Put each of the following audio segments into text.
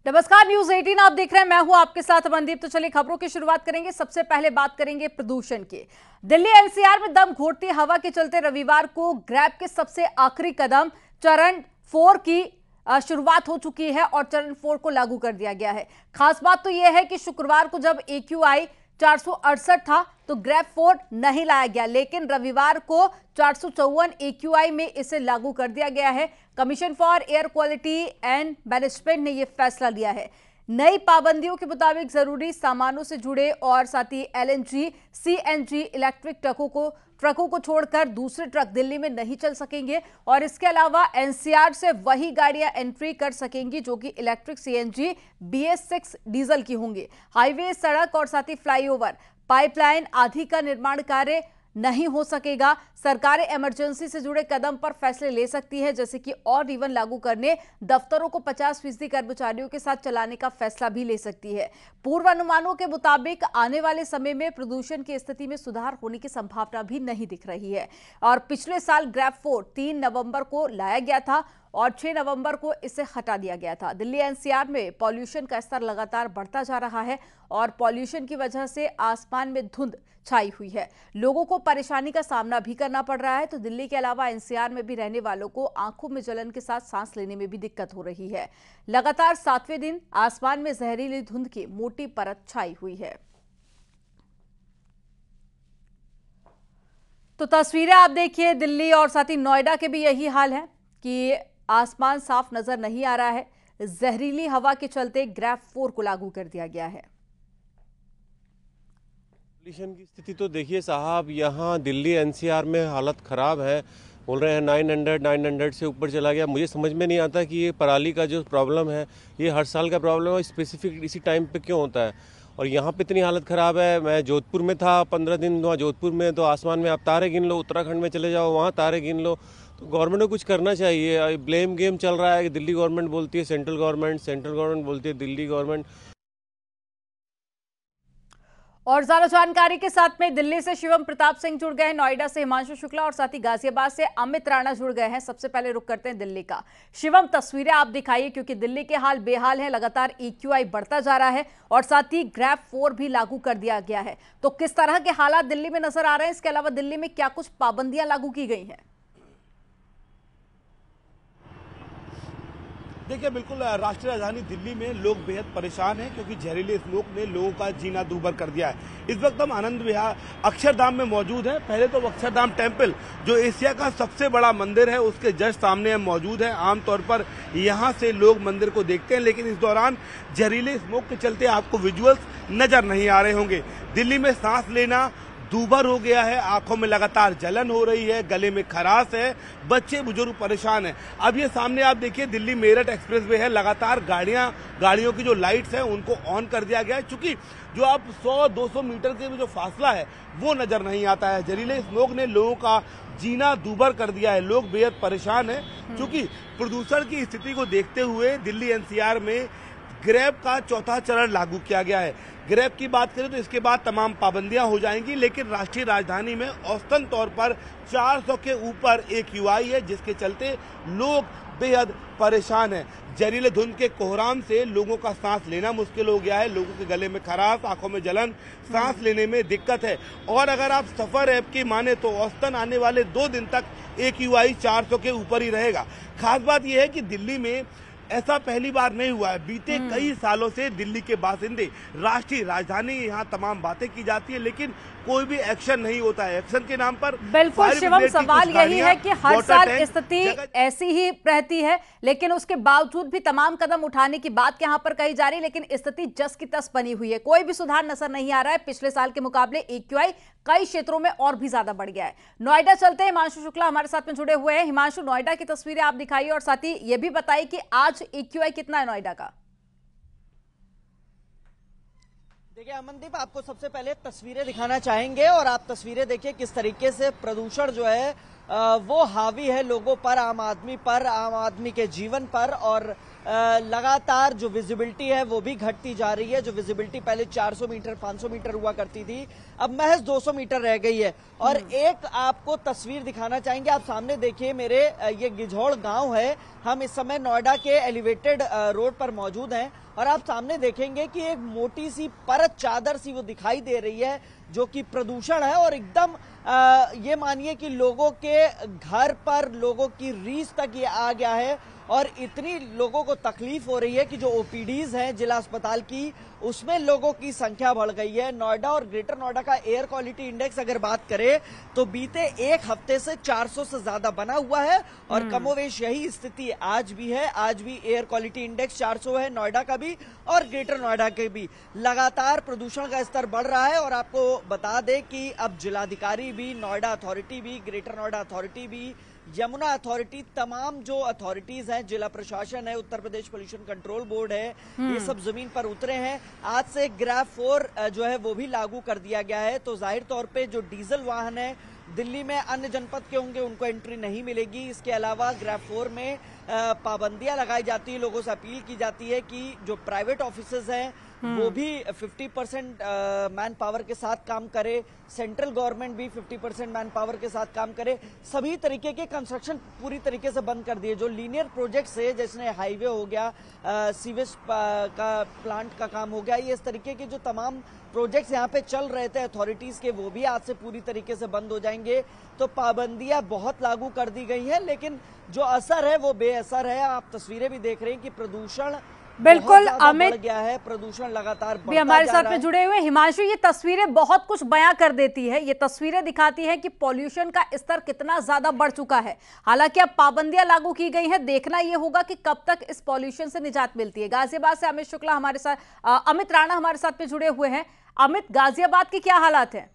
नमस्कार, न्यूज 18 आप देख रहे हैं। मैं हूं आपके साथ अमनदीप। तो चलिए खबरों की शुरुआत करेंगे। सबसे पहले बात करेंगे प्रदूषण की। दिल्ली एनसीआर में दम घोटती हवा के चलते रविवार को ग्रैब के सबसे आखिरी कदम चरण 4 की शुरुआत हो चुकी है और चरण 4 को लागू कर दिया गया है। खास बात तो यह है कि शुक्रवार को जब AQI 468 था तो ग्रैब 4 नहीं लाया गया, लेकिन रविवार को 454 AQI में इसे लागू कर दिया गया है। Commission for air quality and management ने यह फैसला लिया है। नई पाबंदियों के मुताबिक जरूरी सामानों से जुड़े और साथ ही LNG, CNG इलेक्ट्रिक ट्रकों को छोड़कर दूसरे ट्रक दिल्ली में नहीं चल सकेंगे और इसके अलावा NCR से वही गाड़ियां एंट्री कर सकेंगी जो कि इलेक्ट्रिक CNG BS6 डीजल की होंगी। हाईवे, सड़क और साथ ही फ्लाईओवर, पाइपलाइन आदि का निर्माण कार्य नहीं हो सकेगा। सरकारें इमरजेंसी से जुड़े कदम पर फैसले ले सकती है, जैसे कि और इवन लागू करने, दफ्तरों को 50% कर्मचारियों के साथ चलाने का फैसला भी ले सकती है। पूर्वानुमानों के मुताबिक आने वाले समय में प्रदूषण की स्थिति में सुधार होने की संभावना भी नहीं दिख रही है। और पिछले साल ग्रैब 4 3 नवंबर को लाया गया था और 6 नवंबर को इसे हटा दिया गया था। दिल्ली NCR में पॉल्यूशन का स्तर लगातार बढ़ता जा रहा है और पॉल्यूशन की वजह से आसमान में धुंध छाई हुई है। लोगों को परेशानी का सामना भी करना पड़ रहा है। तो दिल्ली के अलावा NCR में भी रहने वालों को आंखों में जलन के साथ सांस लेने में भी दिक्कत हो रही है। लगातार 7वें दिन आसमान में जहरीली धुंध की मोटी परत छाई हुई है। तो तस्वीरें आप देखिए, दिल्ली और साथ ही नोएडा के भी यही हाल है कि आसमान साफ नजर नहीं आ रहा है। जहरीली हवा के चलते ग्रैब 4 को लागू कर दिया गया है। पॉल्यूशन की स्थिति तो देखिए साहब, यहाँ दिल्ली NCR में हालत ख़राब है। बोल रहे हैं 900 से ऊपर चला गया। मुझे समझ में नहीं आता कि ये पराली का जो प्रॉब्लम है ये हर साल का प्रॉब्लम है, स्पेसिफिक इसी टाइम पे क्यों होता है। और यहाँ पे इतनी हालत ख़राब है। मैं जोधपुर में था 15 दिन, वहाँ जोधपुर में तो आसमान में आप तारे गिन लो, उत्तराखंड में चले जाओ वहाँ तारे गिन लो। तो गवर्नमेंट को कुछ करना चाहिए। ब्लेम गेम चल रहा है कि दिल्ली गवर्नमेंट बोलती है सेंट्रल गवर्नमेंट बोलती है दिल्ली गवर्नमेंट। और ज्यादा जानकारी के साथ में दिल्ली से शिवम प्रताप सिंह जुड़ गए हैं, नोएडा से हिमांशु शुक्ला और साथ ही गाजियाबाद से अमित राणा जुड़ गए हैं। सबसे पहले रुक करते हैं दिल्ली का। शिवम, तस्वीरें आप दिखाइए क्योंकि दिल्ली के हाल बेहाल है। लगातार AQI बढ़ता जा रहा है और साथ ही ग्रैब 4 भी लागू कर दिया गया है। तो किस तरह के हालात दिल्ली में नजर आ रहे हैं? इसके अलावा दिल्ली में क्या कुछ पाबंदियां लागू की गई हैं? देखिए, बिल्कुल राष्ट्रीय राजधानी दिल्ली में लोग बेहद परेशान हैं क्योंकि जहरीले स्मोक ने लोगों का जीना दूभर कर दिया है। इस वक्त हम आनंद विहार अक्षरधाम में मौजूद हैं। पहले तो अक्षरधाम टेम्पल जो एशिया का सबसे बड़ा मंदिर है उसके जस्ट सामने हम मौजूद हैं। आमतौर पर यहाँ से लोग मंदिर को देखते हैं, लेकिन इस दौरान जहरीले स्मोक के चलते आपको विजुअल्स नजर नहीं आ रहे होंगे। दिल्ली में सांस लेना दूभर हो गया है, आंखों में लगातार जलन हो रही है, गले में खराश है, बच्चे बुजुर्ग परेशान हैं। अब ये सामने आप देखिए दिल्ली मेरठ एक्सप्रेसवे है, लगातार गाड़ियों की जो लाइट्स हैं उनको ऑन कर दिया गया है, चूंकि जो आप 100-200 मीटर के जो फासला है वो नजर नहीं आता है। जहरीले स्मोक ने लोगों का जीना दूभर कर दिया है। लोग बेहद परेशान हैं क्योंकि प्रदूषण की स्थिति को देखते हुए दिल्ली NCR में ग्रैब का 4था चरण लागू किया गया है। ग्रैब की बात करें तो इसके बाद तमाम पाबंदियां हो जाएंगी, लेकिन राष्ट्रीय राजधानी में औसतन तौर पर 400 के ऊपर AQI है, जिसके चलते लोग बेहद परेशान हैं। जहरीले धुंध के कोहराम से लोगों का सांस लेना मुश्किल हो गया है। लोगों के गले में खराश, आंखों में जलन, सांस लेने में दिक्कत है। और अगर आप सफर ऐप की माने तो औसतन आने वाले 2 दिन तक AQI 400 के ऊपर ही रहेगा। खास बात यह है कि दिल्ली में ऐसा पहली बार नहीं हुआ है। बीते कई सालों से दिल्ली के बासिंदे, राष्ट्रीय राजधानी, यहाँ तमाम बातें की जाती है लेकिन कोई भी एक्शन नहीं होता है। एक्शन के नाम पर बिल्कुल शिवम, सवाल यही है कि हर साल स्थिति ऐसी ही रहती है, लेकिन उसके बावजूद भी तमाम कदम उठाने की बात यहाँ पर कही जा रही है, लेकिन स्थिति जस की तस बनी हुई है। कोई भी सुधार नजर नहीं आ रहा है। पिछले साल के मुकाबले AQI कई क्षेत्रों में और भी ज्यादा बढ़ गया है। नोएडा चलते हैं, हिमांशु शुक्ला हमारे साथ में जुड़े हुए हैं। हिमांशु, नोएडा की तस्वीरें आप दिखाइए और साथ ही ये भी बताइए कि आज AQI कितना है नोएडा का? देखिए अमनदीप, आपको सबसे पहले तस्वीरें दिखाना चाहेंगे और आप तस्वीरें देखिए किस तरीके से प्रदूषण जो है वो हावी है लोगों पर, आम आदमी के जीवन पर। और लगातार जो विजिबिलिटी है वो भी घटती जा रही है। जो विजिबिलिटी पहले 400 मीटर 500 मीटर हुआ करती थी, अब महज 200 मीटर रह गई है। और एक आपको तस्वीर दिखाना चाहेंगे, आप सामने देखिए मेरे, ये गिझौड़ गांव है। हम इस समय नोएडा के एलिवेटेड रोड पर मौजूद हैं और आप सामने देखेंगे कि एक मोटी सी परत, चादर सी वो दिखाई दे रही है जो कि प्रदूषण है। और एकदम ये मानिए कि लोगों के घर पर, लोगों की रीछ तक ये आ गया है और इतनी लोगों को तकलीफ हो रही है कि जो ओपीडीज हैं जिला अस्पताल की, उसमें लोगों की संख्या बढ़ गई है। नोएडा और ग्रेटर नोएडा का एयर क्वालिटी इंडेक्स अगर बात करें तो बीते एक हफ्ते से 400 से ज्यादा बना हुआ है और कमोवेश यही स्थिति आज भी है। आज भी एयर क्वालिटी इंडेक्स 400 है, नोएडा का भी और ग्रेटर नोएडा के भी। लगातार प्रदूषण का स्तर बढ़ रहा है और आपको बता दें कि अब जिलाधिकारी भी, नोएडा अथॉरिटी भी, ग्रेटर नोएडा अथॉरिटी भी, यमुना अथॉरिटी, तमाम जो अथॉरिटीज हैं, जिला प्रशासन है, Uttar Pradesh pollution control board है, ये सब जमीन पर उतरे हैं। आज से ग्रैफ 4 जो है वो भी लागू कर दिया गया है। तो जाहिर तौर पे जो डीजल वाहन है दिल्ली में अन्य जनपद के होंगे, उनको एंट्री नहीं मिलेगी। इसके अलावा ग्रैफ 4 में पाबंदियां लगाई जाती है। लोगों से अपील की जाती है कि जो प्राइवेट ऑफिसेज हैं वो भी 50% मैन पावर के साथ काम करे, सेंट्रल गवर्नमेंट भी 50% मैन पावर के साथ काम करे। सभी तरीके के कंस्ट्रक्शन पूरी तरीके से बंद कर दिए। जो लीनियर प्रोजेक्ट्स है, जैसे हाईवे हो गया, सीवेज का प्लांट का काम हो गया, ये इस तरीके के जो तमाम प्रोजेक्ट्स यहाँ पे चल रहे थे अथॉरिटीज के, वो भी आज से पूरी तरीके से बंद हो जाएंगे। तो पाबंदियां बहुत लागू कर दी गई है, लेकिन जो असर है वो बेअसर है। आप तस्वीरें भी देख रहे हैं कि प्रदूषण बिल्कुल अमित बढ़ गया है, प्रदूषण लगातार भी हमारे साथ में जुड़े हुए। हिमांशु, ये तस्वीरें बहुत कुछ बयां कर देती है। ये तस्वीरें दिखाती है कि पॉल्यूशन का स्तर कितना ज्यादा बढ़ चुका है। हालांकि अब पाबंदियां लागू की गई हैं, देखना ये होगा कि कब तक इस पॉल्यूशन से निजात मिलती है। गाजियाबाद से अमित शुक्ला हमारे साथ, अमित राणा हमारे साथ में जुड़े हुए हैं। अमित, गाजियाबाद की क्या हालात है?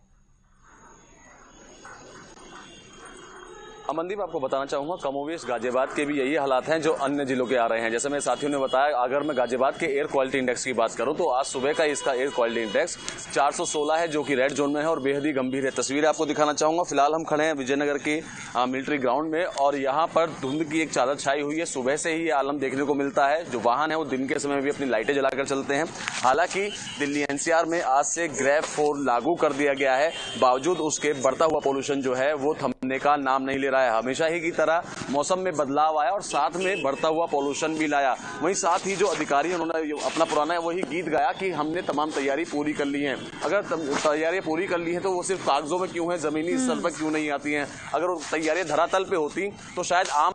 अमनदीप, आपको बताना चाहूंगा कमोवेश गाजियाबाद के भी यही हालात हैं जो अन्य जिलों के आ रहे हैं। जैसे मेरे साथियों ने बताया, अगर मैं गाजियाबाद के एयर क्वालिटी इंडेक्स की बात करूं तो आज सुबह का इसका एयर क्वालिटी इंडेक्स 416 है, जो कि रेड जोन में है और बेहद ही गंभीर है। तस्वीरें आपको दिखाना चाहूंगा। फिलहाल हम खड़े हैं विजयनगर की मिलिट्री ग्राउंड में और यहाँ पर धुंध की एक चादर छाई हुई है। सुबह से ही ये आलम देखने को मिलता है। जो वाहन है वो दिन के समय भी अपनी लाइटें जलाकर चलते हैं। हालांकि दिल्ली एनसीआर में आज से ग्रैफ 4 लागू कर दिया गया है, बावजूद उसके बढ़ता हुआ पोल्यूशन जो है वो थमने का नाम नहीं ले रहा है। हमेशा ही की तरह मौसम में बदलाव आया और साथ में बढ़ता हुआ पोल्यूशन भी लाया। वहीं साथ ही जो अधिकारी, उन्होंने अपना पुराना वही गीत गाया कि हमने तमाम तैयारी पूरी कर ली है। अगर तैयारियां पूरी कर ली है तो वो सिर्फ कागजों में क्यों है, जमीनी स्तर पर क्यों नहीं आती हैं? अगर वो तैयारियां धरातल पे होती तो शायद आम।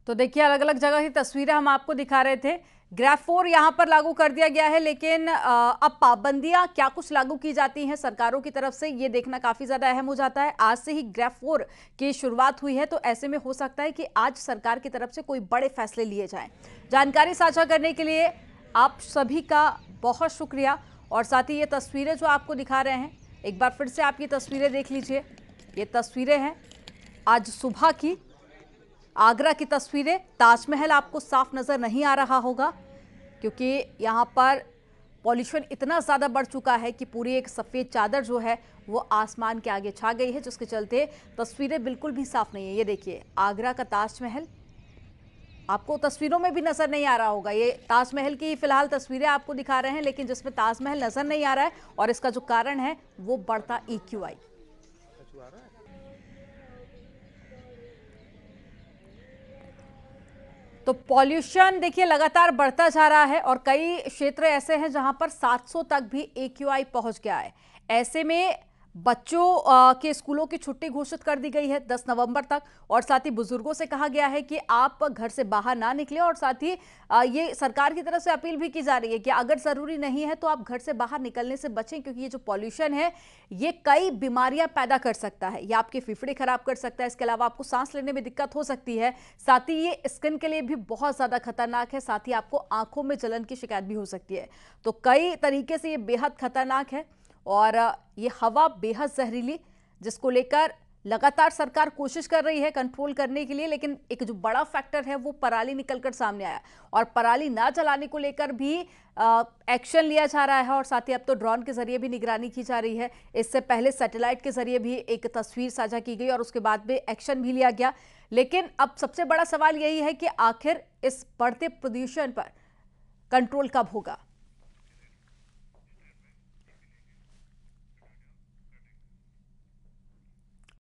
तो देखिए, अलग अलग जगह की तस्वीरें हम आपको दिखा रहे थे। ग्रैफ 4 यहां पर लागू कर दिया गया है, लेकिन अब पाबंदियां क्या कुछ लागू की जाती हैं सरकारों की तरफ से, ये देखना काफी ज्यादा अहम हो जाता है। आज से ही ग्रैफ 4 की शुरुआत हुई है, तो ऐसे में हो सकता है कि आज सरकार की तरफ से कोई बड़े फैसले लिए जाएं। जानकारी साझा करने के लिए आप सभी का बहुत शुक्रिया। और साथ ही ये तस्वीरें जो आपको दिखा रहे हैं, एक बार फिर से आप ये तस्वीरें देख लीजिए। ये तस्वीरें हैं आज सुबह की, आगरा की तस्वीरें। ताजमहल आपको साफ नजर नहीं आ रहा होगा क्योंकि यहाँ पर पॉल्यूशन इतना ज़्यादा बढ़ चुका है कि पूरी एक सफ़ेद चादर जो है वो आसमान के आगे छा गई है, जिसके चलते तस्वीरें बिल्कुल भी साफ नहीं है। ये देखिए, आगरा का ताजमहल आपको तस्वीरों में भी नजर नहीं आ रहा होगा। ये ताजमहल की फिलहाल तस्वीरें आपको दिखा रहे हैं, लेकिन जिसमें ताजमहल नजर नहीं आ रहा है, और इसका जो कारण है वो बढ़ता EQI। तो पॉल्यूशन देखिए लगातार बढ़ता जा रहा है और कई क्षेत्र ऐसे हैं जहां पर 700 तक भी AQI पहुंच गया है। ऐसे में बच्चों के स्कूलों की छुट्टी घोषित कर दी गई है 10 नवंबर तक, और साथ ही बुजुर्गों से कहा गया है कि आप घर से बाहर ना निकलें। और साथ ही ये सरकार की तरफ से अपील भी की जा रही है कि अगर जरूरी नहीं है तो आप घर से बाहर निकलने से बचें, क्योंकि ये जो पॉल्यूशन है ये कई बीमारियां पैदा कर सकता है। ये आपके फेफड़े खराब कर सकता है, इसके अलावा आपको सांस लेने में दिक्कत हो सकती है। साथ ही ये स्किन के लिए भी बहुत ज्यादा खतरनाक है। साथ ही आपको आंखों में जलन की शिकायत भी हो सकती है। तो कई तरीके से ये बेहद खतरनाक है और ये हवा बेहद जहरीली, जिसको लेकर लगातार सरकार कोशिश कर रही है कंट्रोल करने के लिए, लेकिन एक जो बड़ा फैक्टर है वो पराली निकलकर सामने आया और पराली ना जलाने को लेकर भी एक्शन लिया जा रहा है और साथ ही अब तो ड्रोन के जरिए भी निगरानी की जा रही है। इससे पहले सैटेलाइट के जरिए भी एक तस्वीर साझा की गई और उसके बाद भी एक्शन भी लिया गया। लेकिन अब सबसे बड़ा सवाल यही है कि आखिर इस बढ़ते प्रदूषण पर कंट्रोल कब होगा।